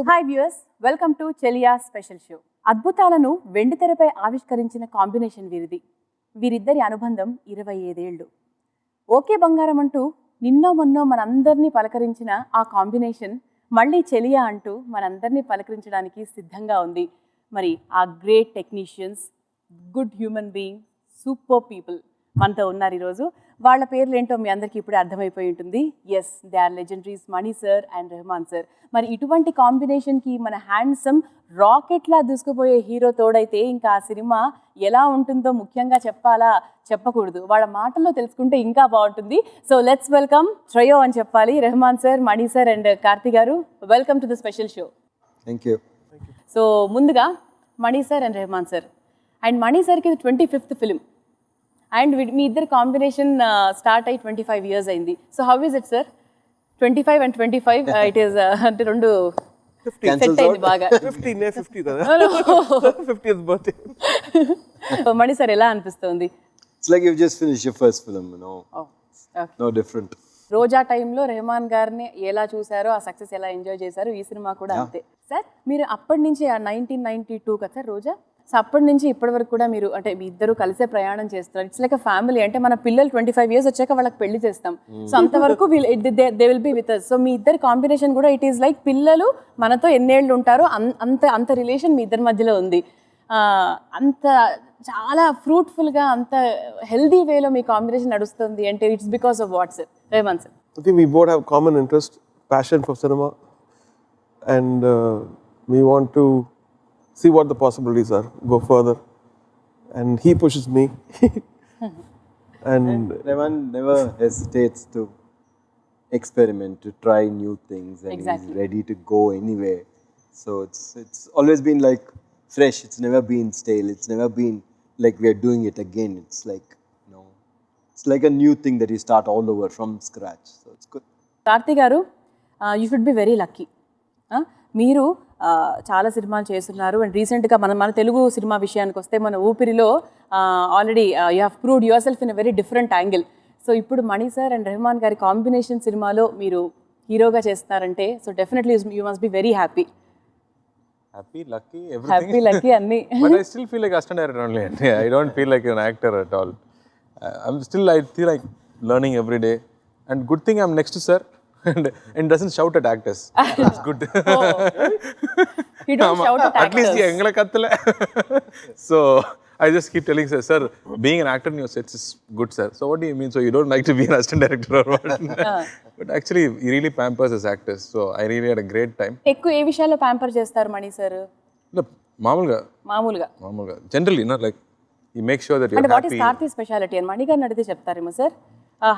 Hi viewers, welcome to Cheliya special show. అద్భుతాలను వెండితెరపై ఆవిష్కరించిన combination వీరిది. వీరిద్దరి అనుబంధం 25 ఏళ్ళు. ఓకే బంగారం అంటూ నిన్నో మొన్నో మనందరినీ పలకరించిన ఆ కాంబినేషన్ మళ్ళీ చెలియా అంటూ మనందరినీ పలకరించడానికి సిద్ధంగా ఉంది. మరి ఆ great technicians, good human being, super people మనతో ఉన్నారు ఈరోజు. వాళ్ళ పేర్లు ఏంటో మీ అందరికీ ఇప్పుడే అర్థమైపోయి ఉంటుంది. Yes, they are legendaries Mani sir and Rahman sir. మరి ఇటువంటి కాంబినేషన్కి మన హ్యాండ్సమ్ రాకెట్లా దూసుకుపోయే హీరో తోడైతే ఇంకా ఆ సినిమా ఎలా ఉంటుందో ముఖ్యంగా చెప్పాలా చెప్పకూడదు, వాళ్ళ మాటల్లో తెలుసుకుంటే ఇంకా బాగుంటుంది. సో లెట్స్ వెల్కమ్ ట్రయో అని చెప్పాలి, Rahman sir, Mani sir and Karthi garu. Welcome to the special show. Thank you. So ముందుగా Mani sir and Rahman sir. And Mani సార్కి ఇది 25th ఫిలిం అండ్ మీ ఇద్దరు కాంబినేషన్ స్టార్ట్ అయ్యి 25 years అయింది. So how is it sir? 25 and 25 it is అంటే రెండు సెట్ అయింది బాగా. 50 కదా 50th birthday. మణి సార్ ఎలా అనిపిస్తుంది? It's like you've just finished your first film, you know. Oh, okay. No different. రోజా టైంలో రెహమాన్ గారిని ఎలా చూసారో, ఆ సక్సెస్ ఎలా ఎంజాయ్ చేశారో, ఈ సినిమా కూడా అంతే. సార్ మీరు అప్పటి నుంచి 1992 కదా సార్ రోజా? సో అప్పటి నుంచి ఇప్పటి వరకు కూడా మీరు అంటే మీ ఇద్దరు కలిసే ప్రయాణం చేస్తున్నారు. It's like a family. అంటే మన పిల్లలు 25 years వచ్చాక వాళ్ళకి పెళ్లి చేస్తాం. సో అంతవరకు they will be with us. So మీ ఇద్దరు కాంబినేషన్ కూడా ఇట్ ఈస్ లైక్ పిల్లలు మనతో ఎన్నేళ్ళు ఉంటారో అంత రిలేషన్ మీ ఇద్దరి మధ్యలో ఉంది. అంత చాలా ఫ్రూట్ఫుల్గా, అంత హెల్దీ వేలో మీ కాంబినేషన్ నడుస్తుంది అంటే it's because of what sir? Rahman sir, I think we both have common interest, passion for cinema, and we want to see what the possibilities are, go further, and he pushes me. and Rahman never hesitates to experiment, to try new things, and Exactly. he's ready to go anywhere. So it's always been like fresh. It's never been stale. It's never been like we are doing it again. It's like, you know, it's like a new thing that you start all over from scratch. So it's good. Karthi garu, you should be very lucky. మీరు చాలా సినిమాలు చేస్తున్నారు and రీసెంట్గా మన Telugu cinema విషయానికి వస్తే మన ఊపిరిలో already you have proved yourself in a very different angle. So ఇప్పుడు మణి సార్ అండ్ రెహమాన్ గారి కాంబినేషన్ సినిమాలో మీరు హీరోగా చేస్తున్నారంటే so definitely you must be very happy. Happy, lucky, everything. Happy, lucky అన్నీ. But I still feel like assistant director only. I don't feel like an actor at all. I feel like learning every day. And good thing I'm next to sir and doesn't shout at actors. That's good. He don't shout at At least actors. engala kattala. So I just keep telling sir, being an actor in your sets is good, sir. So what do you mean? So you don't like to be an assistant director or what? But actually, he really pampers his actors. So I really had a great time. ఎక్కువ ఏ విషయాల్లో pamper చేస్తారు మణి sir? No, మామూలుగా. Generally, not like he makes sure that you're అంటే what is happy. Karthi speciality అని మణి గారిని అడిగితే చెప్తారేమో sir.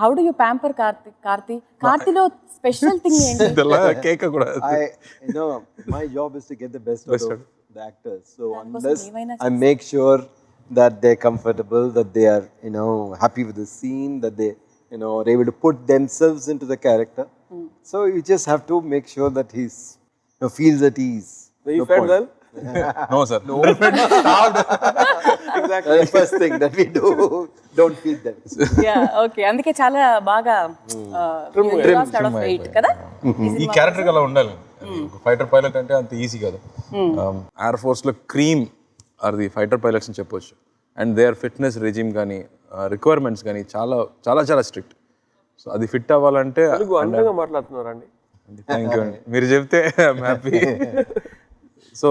How do you pamper కార్తీలో స్పెషల్ థింగ్ ఏంటి? Cake kuda. You know, my job is to get the best out of the actors. So unless I make sure that they're comfortable, that they are, you know, happy with the scene, that they, you know, are able to put themselves into the character. So you just have to make sure that he's, you know, feels at ease. you felt well. No, sir. No. Exactly. The first thing that we do, don't feed them. Okay, అందుకే చాలా బాగా కదా ఈ character అలా ఉండాలి. Fighter pilot అంటే అంత easy కాదు. ఎయిర్ ఫోర్స్ లో cream are the fighter pilots అని చెప్పొచ్చు. And they are fitness regime కానీ రిక్వైర్మెంట్స్ కానీ చాలా చాలా చాలా స్ట్రిక్ట్. సో అది ఫిట్ అవ్వాలంటే అందంగా మాట్లాడుతున్నారండి. థ్యాంక్ యూ అండి, మీరు చెప్తే I'm happy. So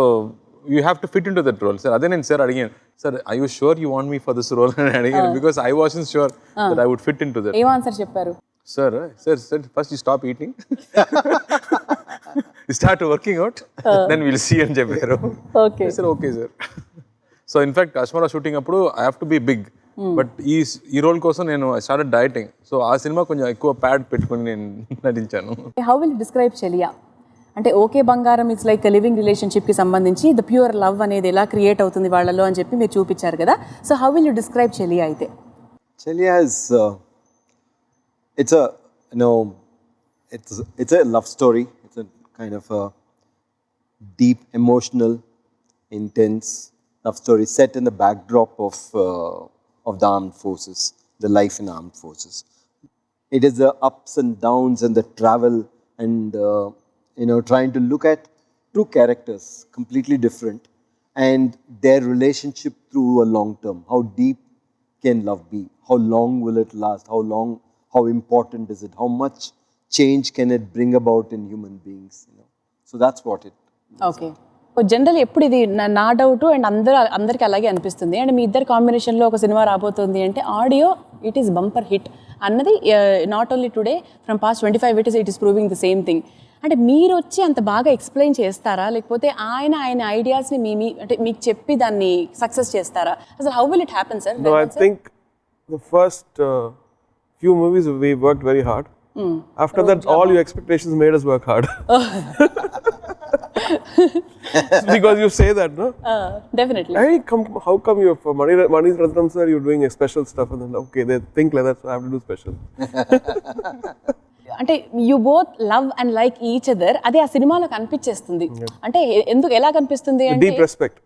you have to fit in to that role sir. అదే నేను సార్ అడిగాను, sir I you sure you want me for this role అని అడిగాను. Because I wasn't sure that I would fit in to that. ఏం answer చెప్పారు? Sir first you stop eating, you start working out, then will see అని చెప్పారు. Okay sir, okay sir. So in fact అశ్మరా shooting అప్పుడు I have to be big, but ఈ role కోసం నేను I started dieting. So ఆ సినిమా కొంచెం ఎక్కువ ప్యాడ్ పెట్టుకుని నేను నటించాను. హౌ విల్ డిస్క్రైబ్ చెలియా? అంటే ఓకే బంగారం ఇట్స్ లైక్ లివింగ్ రిలేషన్షిప్కి సంబంధించి ద ప్యూర్ లవ్ అనేది ఎలా క్రియేట్ అవుతుంది వాళ్ళలో అని చెప్పి మీరు చూపించారు కదా. So how will you describe చెలియా అయితే? Cheliya is, it's a, you know, it's a love story. It's a kind of a deep, emotional, intense love story set in the backdrop of the armed forces, the life in armed forces. It is the ups and downs and the travel and, you know, trying to look at two characters, completely different, and their relationship through a long term. How deep can love be? How long will it last? How important is it? How much change can it bring about in human beings? So that's what it. Okay general ఎప్పుడు ఇది నా doubt and అందరికి అలాగే అనిపిస్తుంది and మీ ఇద్దరు కాంబినేషన్లో ఒక cinema రాబోతుంది అంటే audio it is bumper hit అన్నది not only today from past 25 it is proving the same thing అంటే మీరు వచ్చి అంత బాగా ఎక్స్ప్లెయిన్ చేస్తారా లేకపోతే ఆయన ఐడియాస్ని అంటే మీకు చెప్పి దాన్ని సక్సెస్ చేస్తారా అసలు how will it happen sir? No, I think the first few movies we worked very hard. After that, all your expectations made us work hard. Because you say that, no? Definitely. Hey, how come you're for Mani's Ratnam sir, you're doing a special stuff, and then okay, they think like that, so I have to do special. అంటే you both love and like each other అదే ఆ సినిమాలో కనిపించేస్తుంది అంటే ఎందుకు ఎలా కనిపిస్తుంది అంటే Deep respect.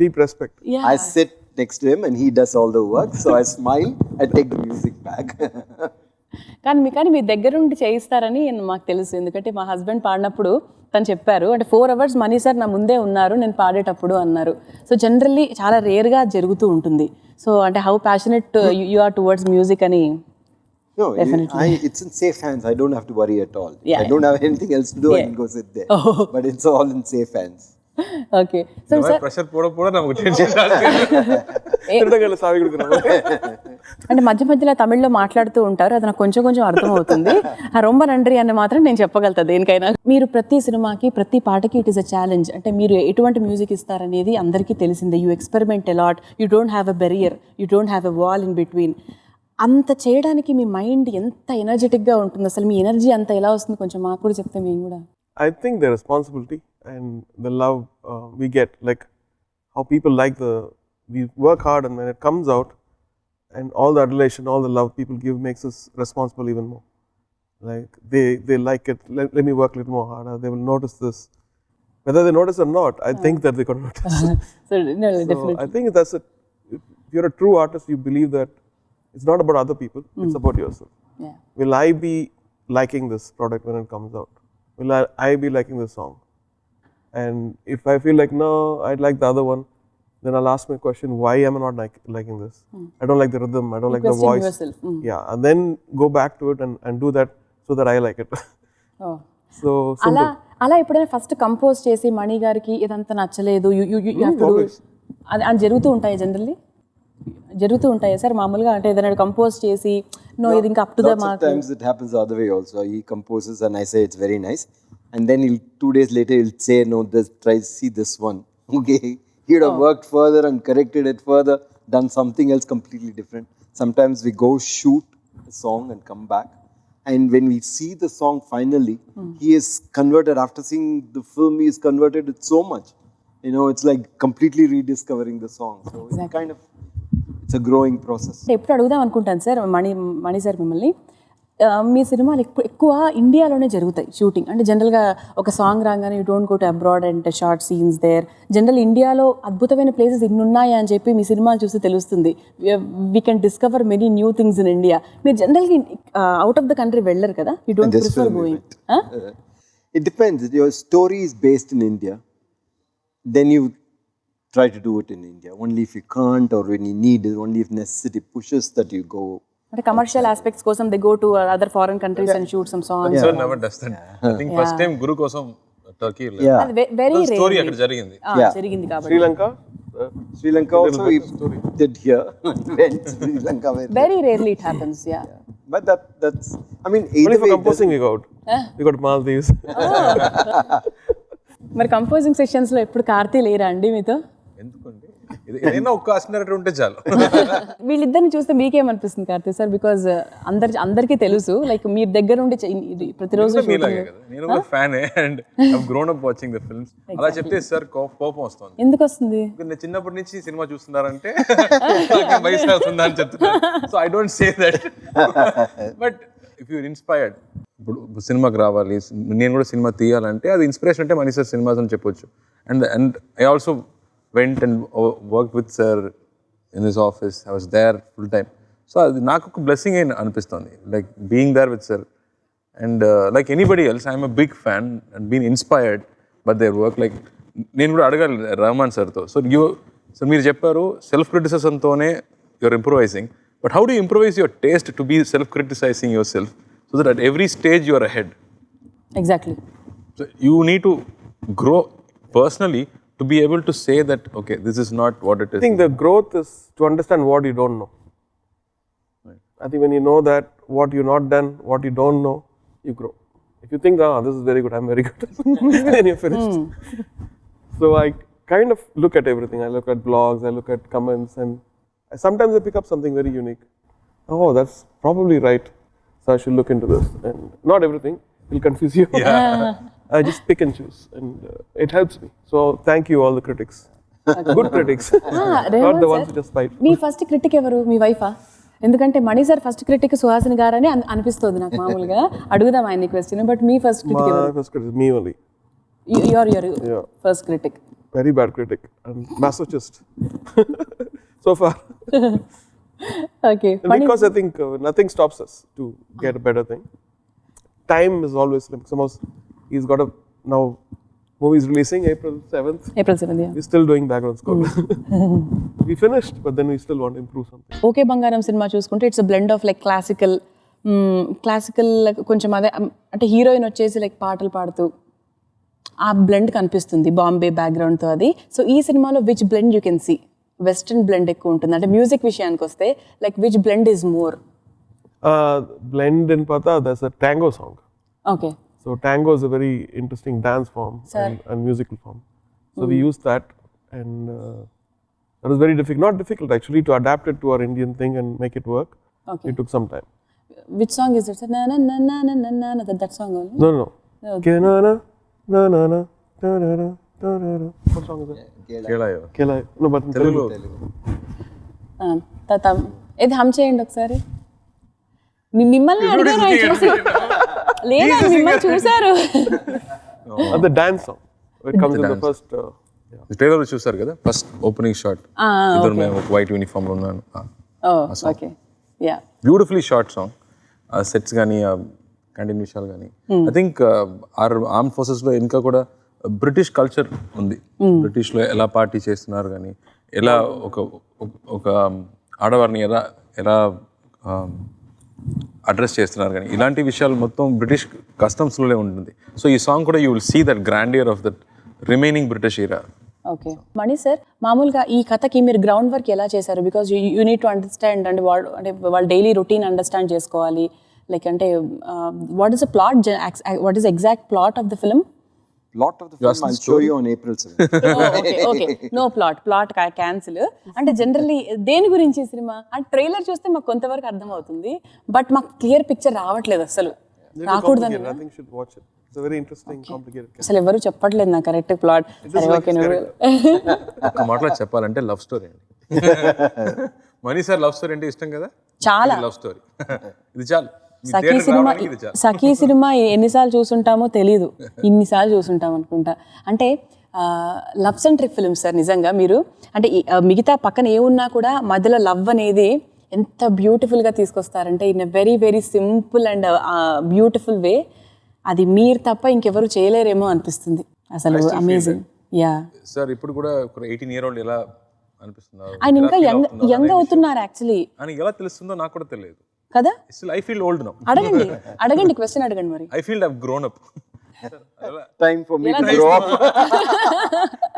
Deep respect. I sit next to him and he does all the work, so I smile, I take the music back. కానీ మీ దగ్గర నుండి చేయిస్తారని మాకు తెలుసు ఎందుకంటే మా హస్బెండ్ పాడినప్పుడు తను చెప్పారు అంటే 4 hours మనీ సార్ నా ముందే ఉన్నారు నేను పాడేటప్పుడు అన్నారు. సో జనరల్లీ చాలా రేర్గా జరుగుతూ ఉంటుంది. సో అంటే how passionate you are towards music అని. No, it's in safe hands. I don't have to worry at all. I don't have anything else to do. I can go sit there. But it's all in safe hands. Okay so sir pressure పోడ నాకు tension అంటే మధ్య తమిళ్లో మాట్లాడుతూ ఉంటారు అది నాకు కొంచెం అర్థమవుతుంది. రొంబ నండ్రి అని మాత్రం నేను చెప్పగలుగుతా దేనికైనా. మీరు ప్రతి సినిమాకి ప్రతి పాటకి ఇట్ ఈస్ అ ఛాలెంజ్ అంటే మీరు ఎటువంటి మ్యూజిక్ ఇస్తారనేది అందరికీ తెలిసిందే. You experiment a lot, you don't have a barrier, you don't have a wall in between. అంత చేయడానికి మీ మైండ్ ఎంత ఎనర్జెటిక్గా ఉంటుంది అసలు మీ ఎనర్జీ అంత ఎలా వస్తుంది కొంచెం మాకు కూడా చెప్తే మేము కూడా. I think the responsibility and the love we get, like how people we work hard and when it comes out and all the adulation, all the love people give makes us responsible even more. Like they like it, let me work a little more harder, they will notice this. Whether they notice or not, I think that they could notice. Definitely. I think that's it. If you're a true artist, you believe that it's not about other people, it's about yourself. Yeah. Will I be liking this product when it comes out? Will I be liking this song? And if I feel like, no, I'd like the other one, then I'll ask my question, why am I not liking this? I don't like the rhythm, I don't like the voice. Yourself. Yeah, and then go back to it and do that so that I like it. So simple. అలా ఎప్పుడైనా first compose చేసి మణి గారికి ఇదంతా నచ్చలేదు అది జరుగుతూ ఉంటాయి generally జరుగుతూ ఉంటాయి సార్ మామూలుగా అంటే ఏదైనా కంపోజ్ చేసి నో ఇది ఇంకా up to the mark. Sometimes it happens the other way also. He composes and I say it's very nice, and then 2 days later he'll say no, see this one. Okay, he would have worked further and corrected it further, done something else completely different. Sometimes we go shoot a song and come back, and when we see the song finally, he is converted. After seeing the film, he is converted it so much. It's like completely rediscovering the song. So it's kind of, it's a growing process. ఎప్పుడు అడుగుదాం అనుకుంటాను sir Mani sir మిమ్మల్ని మీ సినిమాలు ఎక్కువ ఇండియాలోనే జరుగుతాయి shooting అంటే జనరల్గా ఒక సాంగ్ రాగానే you don't go to abroad and shoot scenes there. General ఇండియాలో అద్భుతమైన ప్లేసెస్ ఇన్ని ఉన్నాయి అని చెప్పి మీ సినిమాలు చూస్తే తెలుస్తుంది. We can discover many new things in India. మీరు జనరల్గా అవుట్ ఆఫ్ ద కంట్రీ వెళ్ళరు కదా, you don't prefer going. It depends. If your story is based in India, then you try to do it in India. Only if you can't or when you need it, only if necessity pushes that you go. అంటే commercial aspects కోసం they go to other foreign countries and shoot some songs. So never does that. I think first time Guru కోసం Turkey very story అక్కడ జరిగింది కాబట్టి Sri Lanka also we did here. Went Sri Lanka very rarely it happens. But that's I mean either only for composing we got Maldives. మరి composing sessions లో ఎప్పుడు కార్తీ లేరా అండి మీతో? ఎందుకండి ఏదైనా ఒక్క అసినరేటర్ ఉంటే చాలు. వీళ్ళిద్దరిని చూస్తే మీకేమనిపిస్తుంది కార్తీ సార్? బికాజ్ అందరికీ తెలుసు లైక్ మీ దగ్గర నుండి ప్రతిరోజు నేను కూడా fan and I grown up watching the films. అలా చెప్తే సార్ కోపం వస్తుంది. ఎందుకు వస్తుంది? నేను చిన్నప్పటి నుంచి సినిమా చూస్తున్నారంటే వయసు అవుతుందా అని చెప్తున్నారు. So I don't say that, but if you're inspired, ఇప్పుడు సినిమాకి రావాలి, నేను కూడా సినిమా తీయాలంటే అది ఇన్స్పిరేషన్ అంటే మనీ సార్ సినిమాస్ అని చెప్పొచ్చు. And I also went and worked with sir in his office. I was there full time. So అది నాకు ఒక బ్లెస్సింగ్ అని అనిపిస్తుంది, like being there with sir. And like anybody else, I'm a big fan and been inspired but there work like నేను కూడా అడగాలి రహమాన్ సార్తో. So మీరు చెప్పారు సెల్ఫ్ క్రిటిసిజంతోనే you're improvising, but how do improvise your taste to be self criticizing your self so that at every stage you are ahead? Exactly. So you need to grow personally to be able to say that, okay, this is not what it is. I think the growth is to understand what you don't know. Right. I think when you know that what you're not done, what you don't know, you grow. If you think, this is very good, I'm very good, then you're finished. So I kind of look at everything. I look at blogs, I look at comments, and sometimes I pick up something very unique. Oh, that's probably right. So I should look into this. And not everything will confuse you. Yeah. I just pick and choose, and it helps me. So thank you all the critics, good critics, not the ones who just fight. Me first critic ఎవరు? మీ వైఫా? ఎందుకంటే మణి sir first critic Suhasini గారని అనిపిస్తుంది నాకు మామూలుగా. అడుగుదాం ఆయన question, but me first critic ఎవరు? My first critic is me only. Your first critic. Very bad critic and masochist so far. Okay. And because I think nothing stops us to get a better thing. Time is always like he's got a now movie is releasing April 7th. April 7th, yeah. We're still doing background score. We finished, but then we still want to improve something. Okay బంగారం cinema చూసుకుంటే it's blend of like classical కొంచెం అదే అంటే heroine వచ్చేసి like పాటలు పాడుతూ ఆ blend కనిపిస్తుంది బాంబే బ్యాక్గ్రౌండ్తో అది. సో ఈ సినిమాలో which blend you can see? Western blend ఎక్కువ ఉంటుంది అంటే మ్యూజిక్ విషయానికి వస్తే like which blend is more? Blend in Pata, there's a tango song. Okay. So tango is a very interesting dance form and musical form. So we used that, and that was very difficult. Not difficult actually to adapt it to our Indian thing and make it work. Okay. It took some time. Which song is it? Na na na na na na na. That song only? No. Okay. Na na na na na na na na na. What song is that? Cheliya. No, but in Telugu. Tata, ఇది హమ్ చేయండి ఒకసారి. మిమ్మల్ని అడిగారు చూసి లేదా మిమ్మల్ని చూసారు. The dance song. It comes in the first. Trailer చూసారు కదా, ఫస్ట్ ఓపెనింగ్ షాట్ ఇద్దరు మేము ఒక వైట్ యూనిఫామ్ లో ఉన్నాను. Okay, yeah, beautifully short song. Sets కానీ కంటిన్యూ విషయాలు కానీ ఐ థింక్ ఆర్మ్ ఫోర్సెస్ లో ఇంకా కూడా బ్రిటిష్ కల్చర్ ఉంది. బ్రిటిష్ లో ఎలా పార్టీ చేస్తున్నారు కానీ ఎలా ఒక ఆడవారిని ఎలా అడ్రస్ చేస్తున్నారు కానీ ఇలాంటి విషయాలు మొత్తం బ్రిటిష్ కస్టమ్స్లోనే ఉంటుంది. సో ఈ సాంగ్ కూడా you will see that grandeur of that remaining British era. Okay Mani sir, మామూలుగా ఈ కథకి మీరు గ్రౌండ్ వర్క్ ఎలా చేశారు? Because you need to understand అంటే వాళ్ళ డైలీ రొటీన్ అండర్స్టాండ్ చేసుకోవాలి. లైక్ అంటే what is the plot, what is exact plot of the film? Plot of the film I'll show you on April 7th. Okay, no plot cancel. అంటే generally దేని గురించి cinema? అంటే trailer చూస్తే మాకు కొంతవరకు అర్థం అవుతుంది, బట్ మాకు క్లియర్ పిక్చర్ రావట్లేదు, అసలు రాకూడదని. I think you should watch it. It's a very interesting, complicated case. అసలు ఎవరు చెప్పట్లేదు నా కరెక్ట్ ప్లాట్. సరే ఓకే, ఒక్క మాటలో చెప్పాలంటే లవ్ స్టోరీ అండి. మణి సార్ లవ్ స్టోరీ అంటే ఇష్టం కదా, చాలా లవ్ స్టోరీ. ఇది చాలు. సఖీ సినిమా ఎన్నిసార్లు చూసుంటామో తెలీదు, ఇన్నిసార్లు చూసుంటాం అనుకుంటా. అంటే లవ్ సెంట్రిక్ ఫిల్మ్ సార్ నిజంగా. మీరు అంటే మిగతా పక్కన ఏమున్నా కూడా మధ్యలో లవ్ అనేది ఎంత బ్యూటిఫుల్గా తీసుకొస్తారంటే in a very very simple and beautiful way. అది మీరు తప్ప ఇంకెవరు చేయలేరేమో అనిపిస్తుంది అసలు. అమేజింగ్. యా సార్, ఇప్పుడు కూడా 18-year-old ఎలా అనిపిస్తున్నారు? ఆయన ఇంకా యంగ్ అవుతున్నారు యాక్చువల్లీ. అని ఎలా తెలుస్తుందో నాకు కూడా తెలియదు కదా. Still I feel old now. అడగండి క్వశ్చన్ అడగండి మరి. I feel I've grown up. Time for me to grow up.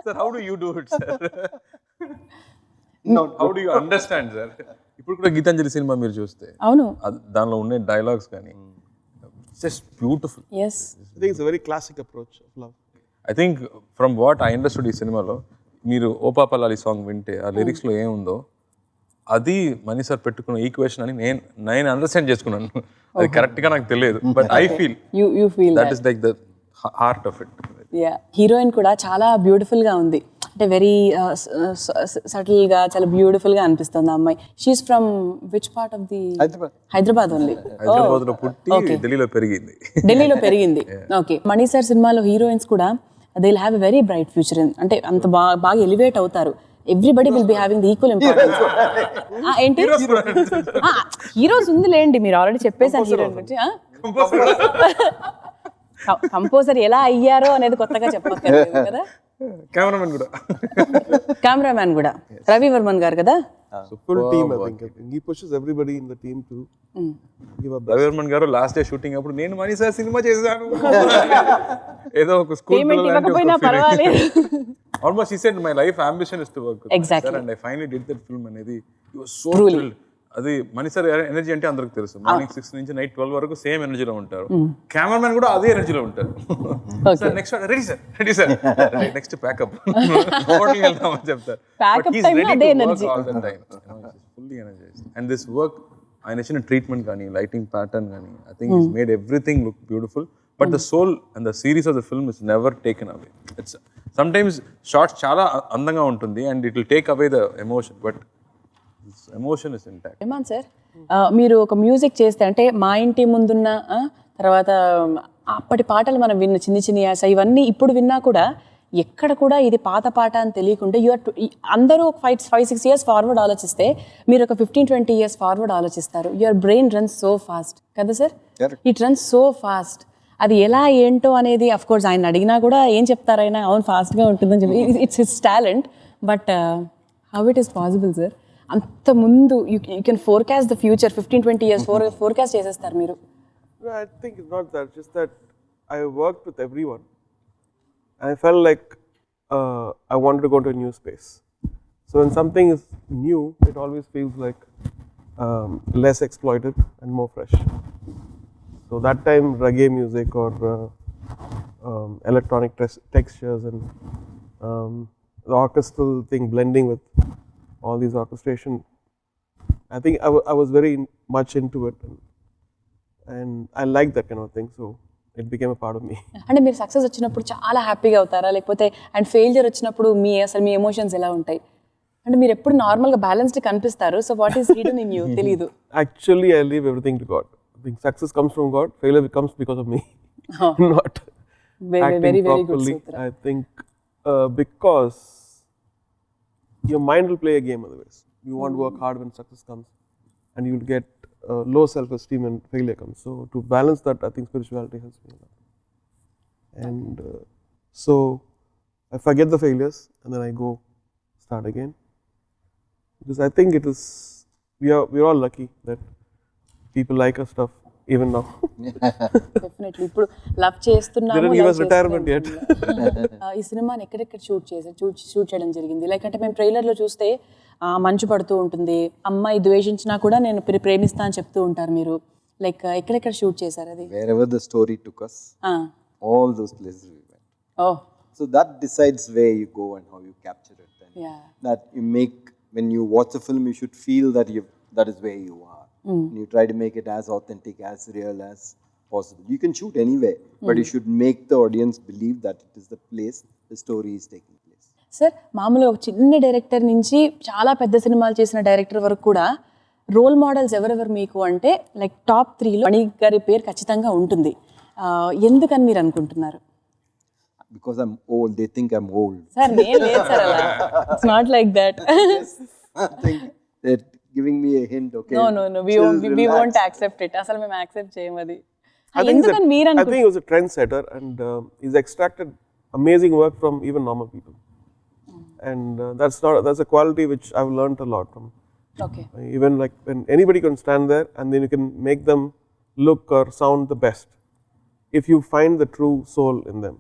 Sir, how do you do it, sir? No, how do you understand, sir? ఇప్పుడు కూడా గీతాంజలి సినిమా మీరు చూస్తే అవును, దానిలో ఉండే డైలాగ్స్ కానీ just beautiful. yes, I think it's a very classic approach of love. I think from what I understood ఈ సినిమాలో, మీరు ఓ పాపలాలి సాంగ్ వింటే ఆ లిరిక్స్లో ఏముందో అది మణి సార్ పెట్టుకున్న ఈక్వేషన్ అని నేను అండర్స్టాండ్ చేసుకున్నాను. అది కరెక్ట్గా నాకు తెలియదు, but I feel you feel that is like the heart of it. Yeah, heroine కూడా చాలా బ్యూటిఫుల్గా ఉంది. అంటే వెరీ సటిల్గా చాలా బ్యూటిఫుల్గా అనిపిస్తుంది ఆ అమ్మాయి. She is from which part of the? Hyderabad only. హైదరాబాద్లో పుట్టి ఢిల్లీలో పెరిగింది. ఓకే, మణి సార్ సినిమాలో హీరోయిన్స్ కూడా they will have a very bright future. అంటే అంత బాగా ఎలివేట్ అవుతారు. Everybody will be having the equal importance. ఏంటి హీరోస్ ఉందిలేండి, మీరు ఆల్రెడీ చెప్పేసాను హీరోయిన్ గురించి. కంపోజర్ ఎలా అయ్యారో అనేది కొత్తగా చెప్పక్కర్లేదు కదా. కెమెరామెన్ కూడా కెమెరామ్యాన్ కూడా రవివర్మన్ గారు కదా. So full team, I think. He pushes everybody in the team to give up. Ravi Varman గారు లాస్ట్ డే షూటింగ్ అప్పుడు నేను మనీ సార్ సినిమా చేశాను ఏదో ఒక స్కూల్ పేమెంట్ ఇవ్వకపోయినా పర్వాలేదు. Almost he said my life ambition is to work with Exactly. sir and I finally did that film అనేది he was so thrilled. అది మనీ సార్ ఎనర్జీ అంటే అందరికి తెలుసు. మార్నింగ్ 6 నుంచి నైట్ 12 వరకు సేమ్ ఎనర్జీలో ఉంటారు. కెమెరామెన్ కూడా అదే ఎనర్జీలో ఉంటారు. Sir next ready sir next pack up హోటల్కి వెళ్దాం అని చెప్తారు. Pack-up time లో అదే energy. Fully energised and this work ఆయన ఇచ్చిన ట్రీట్మెంట్ కానీ లైటింగ్ ప్యాటర్న్ కానీ I think it's made everything look beautiful. But the soul and the series of the film is never taken away. It's sometimes shots చాలా అందంగా ఉంటుంది and it will take away the emotion but emotion is intact. Rahman sir, మీరు ఒక music చేస్తే అంటే మా ఇంటి ముందున్న తర్వాత అప్పటి పాటలు మనం విన్న చిన్ని చిన్ని యాస ఇవన్నీ ఇప్పుడు విన్నా కూడా ఎక్కడ కూడా ఇది పాత పాట అని తెలియకుండా అందరూ ఒక 5-6 years ఫార్వర్డ్ ఆలోచిస్తే మీరు ఒక 15-20 years ఫార్వర్డ్ ఆలోచిస్తారు. Your brain runs so fast కదా sir, it runs so fast. అది ఎలా ఏంటో అనేది అఫ్ కోర్స్ ఆయన అడిగినా కూడా ఏం చెప్తారు ఆయన, అవును ఫాస్ట్గా ఉంటుందని చెప్పి it's his talent. But how it is possible sir? అంత ముందు you can forecast the future 15-20 years forecast చేసేస్తారు మీరు. I think it's not that, just that I worked with everyone. I felt like I wanted to go to a new space. So when something is new, it always feels like less exploited and more fresh. So that time reggae music or electronic textures and the orchestral thing blending with all these orchestration, I think I was very much into it and I liked that kind of thing, so it became a part of me. అంటే మీరు success వచ్చినప్పుడు చాలా హ్యాపీగా అవుతారా, లేకపోతే and failure వచ్చినప్పుడు అసలు మీ emotions ఎలా ఉంటాయి? అంటే మీరు ఎప్పుడు నార్మల్గా బ్యాలెన్స్డ్ కనిపిస్తారు. So what is hidden in you తెలీదు. Actually, I leave everything to God. I think success comes from God, failure comes because of me. Not acting very properly. good, I think because your mind will play a game otherwise. You want to work hard when success comes and you will get low self-esteem when failure comes. So to balance that, I think spirituality helps me a lot. And so I forget the failures and then I go start again. Because I think it is, we're all lucky that people like our stuff even now. Definitely ఇప్పుడు love చేస్తున్నాము. They didn't give us retirement yet. ఈ సినిమాని ఎక్కడెక్కడ shoot చేయడం జరిగింది? Like అంటే మేము ట్రైలర్లో చూస్తే మంచు పడుతూ ఉంటుంది, అమ్మాయి ద్వేషించినా కూడా నేను ప్రేమిస్తా అని చెప్తూ ఉంటారు మీరు. లైక్ ఎక్కడెక్కడ షూట్ చేశారు అది? Wherever the story took us, all those places we went. Oh. So that decides where you go and how you capture it. And Yeah. that you make, when you watch a film, you should feel that that is where you are. And you try to make it as authentic, as real as possible. You can shoot anywhere, but you should make the audience believe that it is the place the story is taking place. Sir, మామూలుగా ఒక చిన్న director నుంచి చాలా పెద్ద సినిమాలు చేసిన director వరకు కూడా రోల్ మోడల్స్ ఎవరెవరు మీకు అంటే లైక్ టాప్ 3లో మణి గారి పేరు ఖచ్చితంగా ఉంటుంది. ఎందుకని మీరు అనుకుంటున్నారు? Because I'm old, they think I'm old. Sir నేను లేదు సార్ అలా. It's not like that. I think they're giving me a hint. Okay. No. We won't accept it. అసలు మేము యాక్సెప్ట్ చేయం అది. I think ఎందుకని మీరు I think he was a trendsetter and he's extracted amazing work from even normal people. And that's a quality which I've learned a lot from. Okay. Even like when anybody can stand there and then you can make them look or sound the best if you find the true soul in them.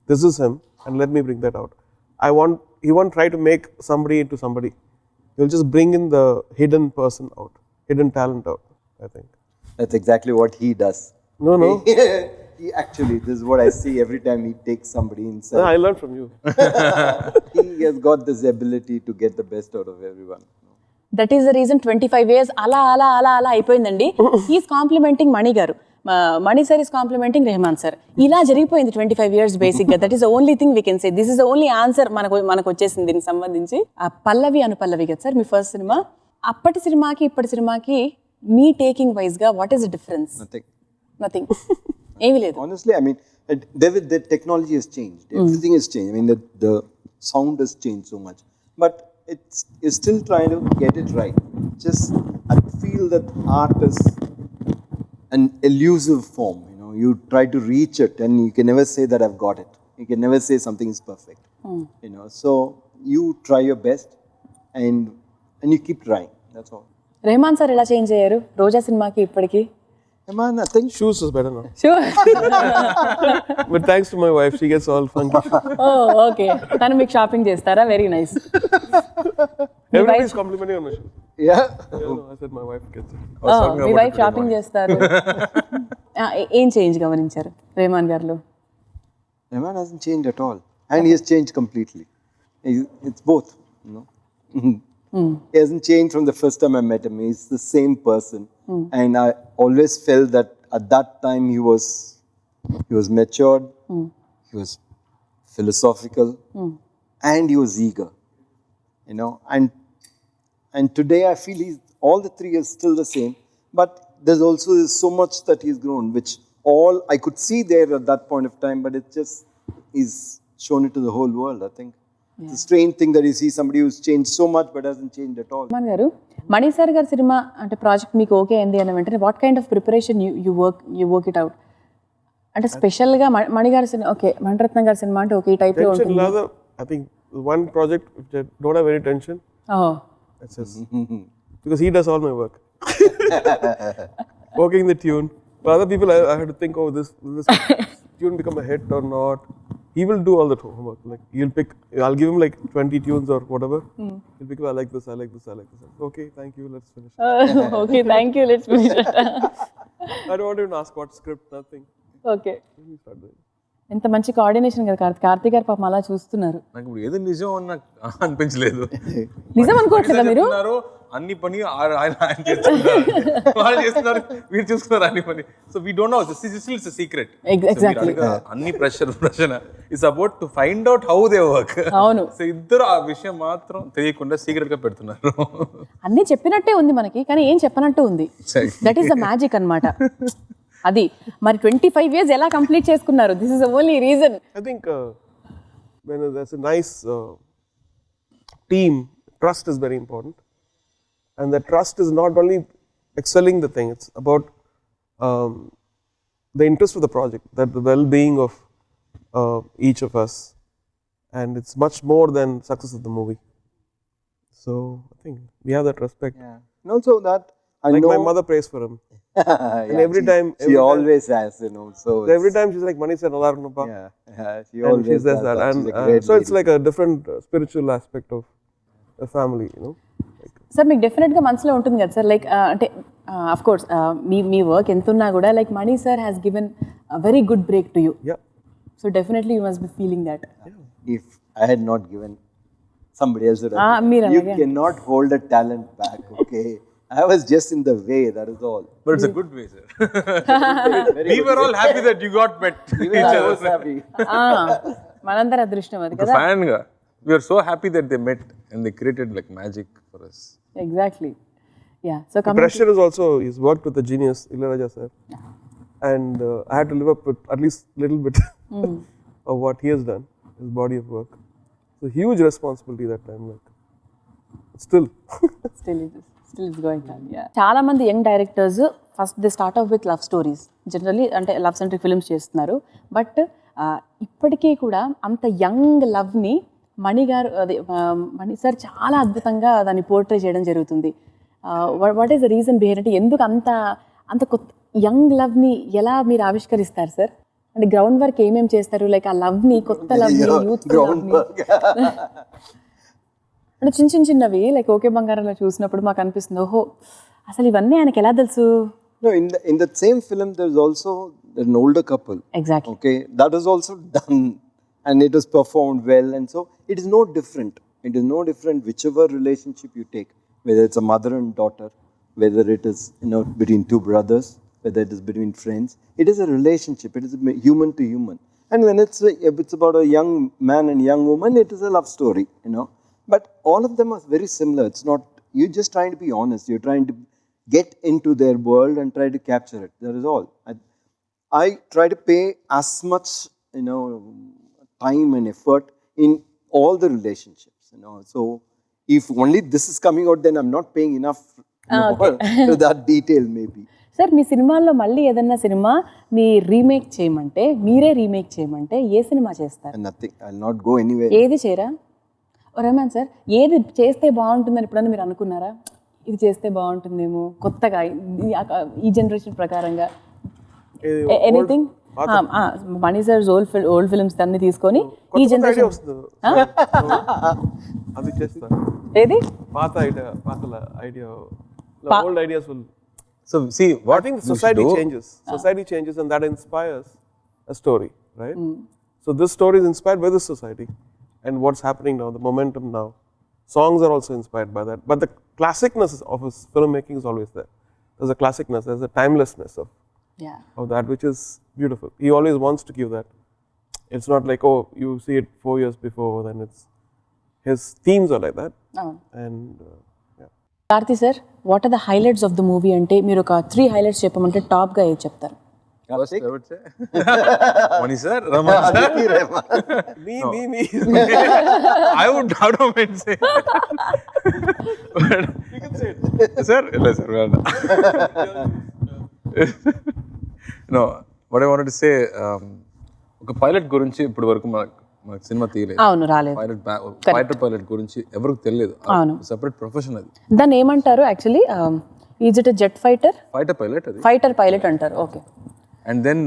This is him and let me bring that out. He won't try to make somebody into somebody. He'll just bring in the hidden person out, hidden talent out, I think. That's exactly what he does. No. He actually, this is what I see every time he takes somebody inside. No, I learned from you. He has got this ability to get the best out of everyone. That is the reason 25 years అలా అయిపోయిందండి. He's complimenting Mani గారు, Mani sir is complimenting Rahman sir. ఇలా జరిగిపోయింది 25 years బేసిక్గా. That is the only thing we can say. This is the only answer మనకు వచ్చేసింది దీనికి సంబంధించి. ఆ పల్లవి అనుపల్లవి కదా సార్ మీ ఫస్ట్ సినిమా. అప్పటి సినిమాకి ఇప్పటి సినిమాకి మీ టేకింగ్ వైజ్గా what is the difference? Nothing. ఏమీ లేదు. Honestly, I mean, the technology has changed. Everything has changed. I mean, the sound has changed so much. But it's still trying to get it right. Just, I feel that art is an elusive form, you try to reach it, and you can never say that I've got it. You can never say something is perfect. So you try your best, and you keep trying. That's all. Rahman sir ఎలా change అయ్యారు రోజా సినిమాకి ఇప్పటికి? Man, I think Shoes is better now. Sure. But thanks to my wife, she gets all funky shoes. Okay, తను మీకు shopping చేస్తారా? Very nice. Everybody's complimenting on my shoes. yeah. Yeah, no, I said my wife gets it. Me wife shopping చేస్తారు. ఏం change గమనించారు రెహమాన్ గారిలో? Man hasn't changed at all, and he has changed completely. It's both. He hasn't changed from the first time I met him. He's the same person, and I always felt that at that time he was matured, he was philosophical, and he was eager. And today I feel all the three are still the same, but there's also so much that he's grown, which all I could see there at that point of time, but it just is shown it to the whole world, I think. It's a strange thing that you see somebody who's changed so much but hasn't changed at all. Rahman గారు, Mani sir గారి cinema అంటే project మీకు okay అయింది అన్న వెంటనే what kind of preparation you work it out? అంటే స్పెషల్గా మణి గారి సినిమా ఓకే, మణిరత్నం గారి సినిమా అంటే ఓకే ఈ టైప్లో Tension ఉంటుంది. rather, I think one project which I don't have any tension. That's just because he does all my work. Working the tune. For other people, I had to think, oh, this tune become a hit or not. He will do all the homework. Like I'll give him like 20 tunes or whatever. He'll pick, I like this. Okay, thank you. Let's finish. Okay, thank you, let's finish. I don't want to even ask what script, nothing. Okay, We'll start doing. ఎంత మంచి coordination కదా కార్తీ గారు, పాపం అలా చూస్తున్నారు. నాకు ఇప్పుడు ఏదో నిజం అని నాకు అనిపించలేదు. నిజం అనుకోవట్లేదా మీరు? అన్ని పని ఆయన చేస్తున్నారు, వాళ్ళు చేస్తున్నారు, వీరు చూస్తున్నారు అన్ని పని. So we don't know, it's secret. Exactly. అన్ని ప్రశ్న it's about to find out how they work. అవును. సో ఇద్దరు ఆ విషయం మాత్రం తెలియకుండా సీక్రెట్ గా పెడుతున్నారు. అన్నీ చెప్పినట్టే ఉంది మనకి, కానీ ఏం చెప్పనట్టు ఉంది. దట్ ఈస్ ద మ్యాజిక్ అన్నమాట. అది మరి 25 years ఎలా కంప్లీట్ చేసుకున్నారు? This is the only reason. I think when there's a nice team, trust is very important. And the trust is not only excelling the thing, it's about the interest of the project, that the well-being of each of us, and it's much more than success of the movie. So I think we have that respect. Yeah. And also that I like know my mother prays for him. And every she time always has, So every time she's like, Mani sir, Nallarunappa. She And always she says that. And She's a great so it's lady. like a different spiritual aspect of the family, sir మీకు డెఫినెట్గా మనసులో ఉంటుంది కదా sir, like అంటే of course me work ఎంత ఉన్నా కూడా like Mani sir has given very good break to you. Yeah. So definitely you must be feeling that. If I had not given, somebody else would have. మీరు You అలాగే. cannot hold a talent back, okay? I was just in the way, that is all. But it's a good way, sir. We were all happy that you got met Even each I other. was happy. మనందరి అదృష్టం అది ఒక కదా. fan గా we are so happy that they met and they created like magic for us. Exactly. Yeah. So The pressure is also, he's worked with the genius, Ilayaraja sir. And I had to live up with at least a little bit of what he has done, his body of work. So huge responsibility that time, like still. Still it's going on. Yeah. చాలా మంది young directors first they start of with love stories, generally అంటే love centric films చేస్తున్నారు. But ఇప్పటికీ కూడా అంత young లవ్ని మణి గారు Mani sir చాలా అద్భుతంగా దాన్ని పోర్ట్రే చేయడం జరుగుతుంది. What is the reason behind, అంటే ఎందుకు అంత కొత్త యంగ్ లవ్ని ఎలా మీరు ఆవిష్కరిస్తారు సార్? అంటే గ్రౌండ్ వర్క్ ఏమేమి చేస్తారు, లైక్ ఆ లవ్ని, కొత్త లవ్ని, యూత్ లవ్ని? అంటే చిన్నవి లైక్ ఓకే బంగారంలో చూసినప్పుడు మాకు అనిపిస్తుంది, ఓహో అసలు ఇవన్నీ ఆయనకి ఎలా తెలుసు? No, in that same film, there's also an older couple. Exactly. Okay, that was also done, and it was performed well, and so it is no different. It is no different whichever relationship you take, whether it's a mother and daughter, whether it is between two brothers, whether it is between friends. It is a relationship. It is human to human. And when it's about a young man and young woman, it is a love story. But all of them are very similar. It's not, you're just trying to be honest. You're trying to get into their world and try to capture it. That is all. I try to pay as much, time and effort in all the relationships. So if only this is coming out, then I'm not paying enough to that detail maybe. Sir మీ సినిమాల్లో మళ్ళీ ఏదన్నా cinema నీ remake చేయమంటే, మీరే remake చేయమంటే ఏ cinema చేస్తారు? Nothing. I'll not go anywhere. ఏది చేయరా? రెహమాన్ సార్, ఏది చేస్తే బాగుంటుందని ఎప్పుడన్నా మీరు అనుకున్నారా? ఇది చేస్తే బాగుంటుందేమో కొత్తగా ఈ జనరేషన్ ప్రకారంగా ఎనీథింగ్? మణి సార్ ఓల్డ్ ఫిల్మ్స్ అన్ని తీసుకొని ఈ జనరేషన్ అది చేస్తా. ఏది పాత idea old ideas will. So see, what I think society changes and that inspires a story, right? So this story is inspired by this society and what's happening now, the momentum now. Songs are also inspired by that, but the classicness of his filmmaking is always there. There's a classicness, there's a timelessness of that, which is beautiful. He always wants to give that. It's not like, oh, you see it 4 years before, then it's his themes are like that. And Karthi sir, what are the highlights of the movie అంటే మీరు ఒక 3 highlights చెప్పమంటే top గా ఏది చెప్తారు? first I would say Mani sir, Rahman sir. me. I would not mind say. You can say it. Sir, no, what I wanted to say, ఒక pilot గురించి ఇప్పటి వరకు మనకు సినిమా తీయలేదు. అవును, రాలేదు. ఫైటర్ పైలట్ గురించి ఎవరికి తెలియదు. సెపరేట్ ప్రొఫెషన్ అది. దాన్ని ఏమంటారు actually? Is it jet fighter? Fighter pilot అది. ఫైటర్ పైలట్ అంటారు. Okay. And then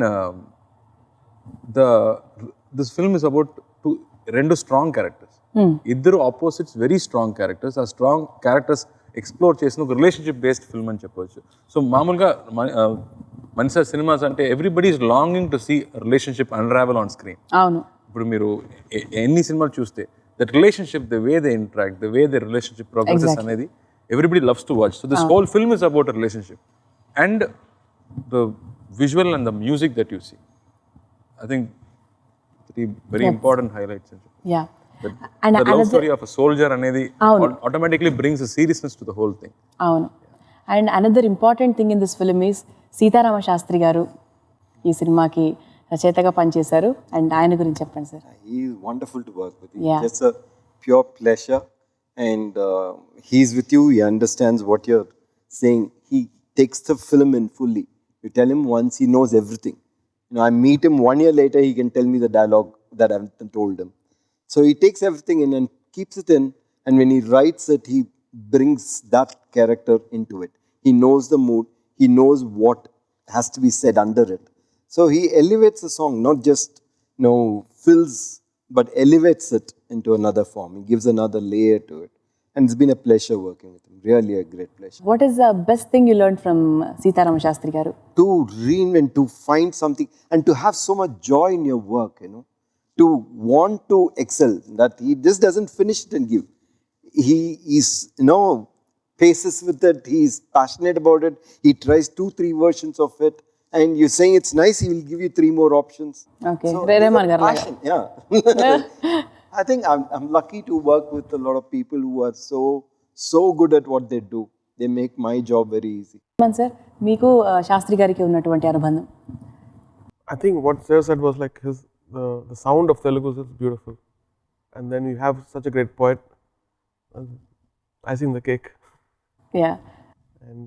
this film is about రెండు స్ట్రాంగ్ క్యారెక్టర్స్, ఇద్దరు ఆపోజిట్స్, వెరీ స్ట్రాంగ్ క్యారెక్టర్స్. ఆ స్ట్రాంగ్ క్యారెక్టర్స్ ఎక్స్ప్లోర్ చేసిన ఒక రిలేషన్షిప్ బేస్డ్ ఫిల్మ్ అని చెప్పవచ్చు. సో మామూలుగా మణి సార్ సినిమాస్ అంటే everybody is longing to see relationship unravel on screen. అవును. ఇప్పుడు మీరు ఎన్ని సినిమాలు చూస్తే that relationship, the way they interact, the way they relationship progresses అనేది everybody loves to watch. So this whole film is about a relationship and the visual and the music that you see. I think very important highlights. Yeah. And the love story of a soldier అనేది automatically brings a seriousness to the whole thing. అవును. And another important thing in this film is Seetharama Sastry గారు ఈ సినిమాకి రచయితగా పనిచేశారు. And ఆయన గురించి చెప్పండి sir. He is wonderful to work with. It's a pure pleasure and he's with you. He understands what you're saying. He takes the film in fully. You tell him once, he knows everything. You know, I meet him 1 year later, he can tell me the dialogue that I've told him. So he takes everything in and keeps it in, and when he writes it, he brings that character into it. He knows the mood, he knows what has to be said under it. So he elevates the song, not just, you know, fills, but elevates it into another form. He gives another layer to it. And it's been a pleasure working with him. Really a great pleasure. What is the best thing you learned from Sitaram Shastri garu? To reinvent, to find something, and to have so much joy in your work, you know. To want to excel. That he just doesn't finish it and give. He is, you know, paces with it. He is passionate about it. He tries 2-3 versions of it. And you're saying it's nice, he will give you 3 more options. Okay. So, ARRahman garu. Passion, yeah. I think I'm lucky to work with a lot of people who are so good at what they do. They make my job very easy. Sir, meeku Shastri gariki unnatuvanti anubandham? I think what Sir said was like the sound of Telugu is beautiful, and then you have such a great poet. Icing the cake. Yeah. And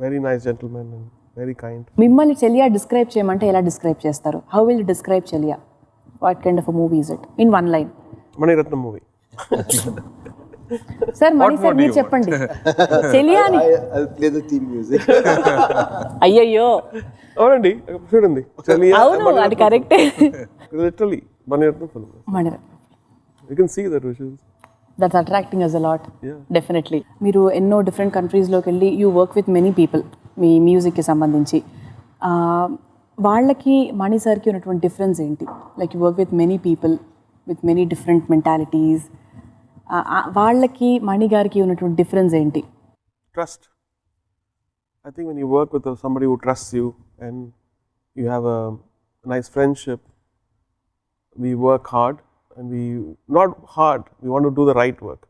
very nice gentleman and very kind. Mimmalni Cheliya describe cheyamante ela describe chestaru? How will you describe Cheliya? What kind of a movie is it? In one line. Ratnam movie. Sir, Mani sir, మీరు చెప్పండి. చెలియాని I'll play the theme music. అయ్యయ్యో. అవునండి, చూడండి. చెలియా. అవును, అది కరెక్టే. Literally, Ratnam film. Ratnam. You can see that visuals. That's attracting us a lot. Yeah. Definitely. మీరు ఎన్నో డిఫరెంట్ కంట్రీస్లోకి వెళ్ళి you work with many people మీ మ్యూజిక్కి సంబంధించి. వాళ్ళకి మణి సార్కి ఉన్నటువంటి డిఫరెన్స్ ఏంటి? Like you work with many people with many different mentalities. వాళ్ళకి మణి గారికి ఉన్నటువంటి డిఫరెన్స్ ఏంటి? Trust. I think when you work with somebody who trusts you and you have a nice friendship, we work hard and not hard, we want to do the right work.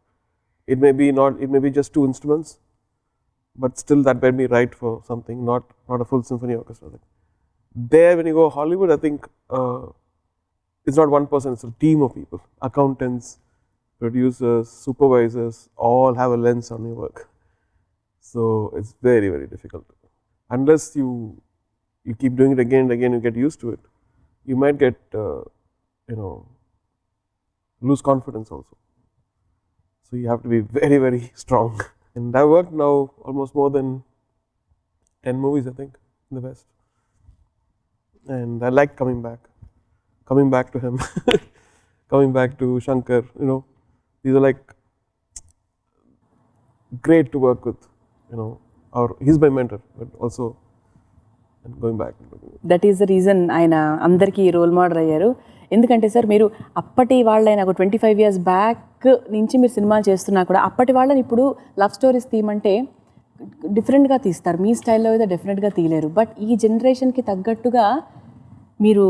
It may be just 2 instruments, but still that may be right for something, not a full symphony orchestra. There, when you go Hollywood, I think it's not one person, it's a team of people. Accountants, producers, supervisors, all have a lens on your work. So it's very, very difficult. unless you keep doing it again and again, you get used to it, you might get lose confidence also. So you have to be very, very strong. And I worked now almost more than 10 movies, I think, in the West. And I like coming back to him, coming back to Shankar. These are like great to work with. Or he's my mentor, but also and going back. That is the reason ఆయన అందరికీ role model అయ్యారు. ఎందుకంటే sir మీరు అప్పటి వాళ్ళైనా ఒక 25 years back నుంచి మీరు సినిమాలు చేస్తున్నా కూడా అప్పటి వాళ్ళని ఇప్పుడు లవ్ స్టోరీస్ తీయమంటే డిఫరెంట్గా తీస్తారు. మీ స్టైల్లో అయితే డెఫినెట్గా తీయలేరు. బట్ ఈ జనరేషన్కి తగ్గట్టుగా మీరు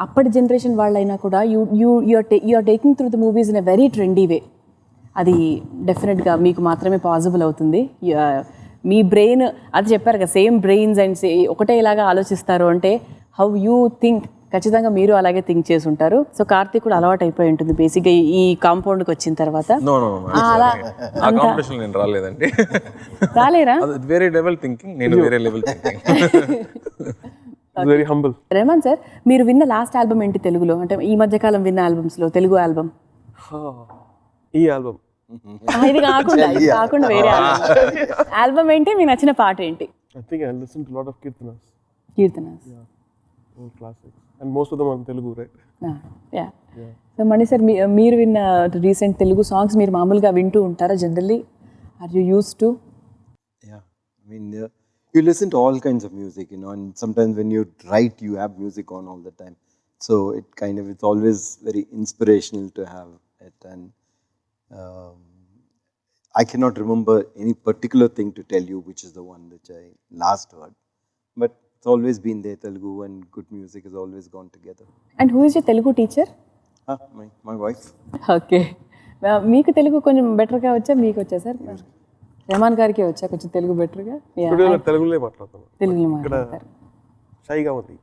అప్పటి జనరేషన్ వాళ్ళైనా కూడా you are taking through the movies in a very trendy way. అది డెఫినెట్గా మీకు మాత్రమే పాసిబుల్ అవుతుంది. మీ బ్రెయిన్ అది చెప్పారు కదా, సేమ్ బ్రెయిన్స్ అండ్ ఒకటే ఇలాగా ఆలోచిస్తారు అంటే హౌ యూ థింక్, ఖచ్చితంగా మీరు అలాగే థింక్ చేసి ఉంటారు. సో కార్తీక్ కూడా అలవాటు అయిపోయి ఉంటుంది బేసిక్గా ఈ కాంపౌండ్కి వచ్చిన తర్వాత. నేను రాలేదండి. రాలేరా? వేరే లెవెల్ థింకింగ్, నేను వేరే level thinking. Very humble. Rahman sir, మీరు విన్న లాస్ట్ ఆల్బమ్ ఏంటి తెలుగులో? అంటే ఈ మధ్యకాలం విన్న ఆల్బమ్స్లో తెలుగు ఆల్బమ్? ఈ ఆల్బమ్. ఇది కాకుండా వేరే ఆల్బమ్ ఏంటి? మీకు నచ్చిన పాట ఏంటి? I think I listen to a lot of Kirtanas. Old classics. And most of them are Telugu, right? Yeah. So Mani sir, మీరు విన్న రీసెంట్ తెలుగు సాంగ్స్ మీరు మామూలుగా వింటూ ఉంటారా generally? Are you used to? Yeah. I mean, you listen to all kinds of music, and sometimes when you write, you have music on all the time. So it's always very inspirational to have it. And I cannot remember any particular thing to tell you which is the one which I last heard, but it's always been there. Telugu and good music has always gone together. And who is your Telugu teacher? My wife. Okay. మీకు తెలుగు కొంచెం బెటర్గా వచ్చా, మీకు వచ్చా sir? Rahman గారికి వచ్చా కొంచెం తెలుగు బెటర్గా? తెలుగులో మాట్లాడతాను. తెలుగులో మాట్లాడతారు. షైగా ఉంది.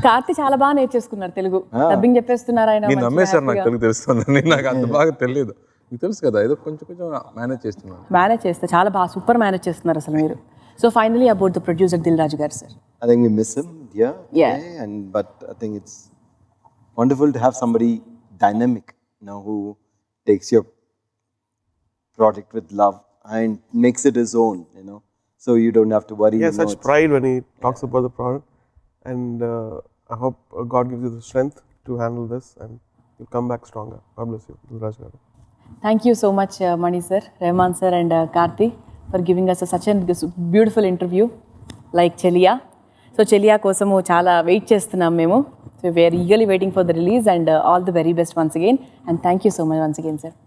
కార్తీ చాలా బాగా నేర్చేసుకున్నారు తెలుగు. డబ్బింగ్ చెప్పేస్తున్నారు ఆయన. నేను నమ్మేశారు, నాకు తెలుగు తెలుస్తుంది. నాకు అంత బాగా తెలియదు. మీకు తెలుసు కదా, ఏదో కొంచెం మేనేజ్ చేస్తున్నాను. మేనేజ్ చేస్తే చాలా బాగా సూపర్ మేనేజ్ చేస్తున్నారు అసలు మీరు. So finally about the producer Dil Raju గారు sir. I think we miss him, yeah. But I think it's wonderful to have somebody dynamic, who takes your product with love and makes it his own, so you don't have to worry. He has such pride when he talks about the product, and I hope God gives you the strength to handle this and you'll come back stronger. God bless you, Raj garu. Thank you so much, Mani sir, Rahman sir and Karthi for giving us such a beautiful interview like Cheliya. So Cheliya kosamu chaala wait chestunnam memu. So we are eagerly waiting for the release, and all the very best once again, and thank you so much once again sir.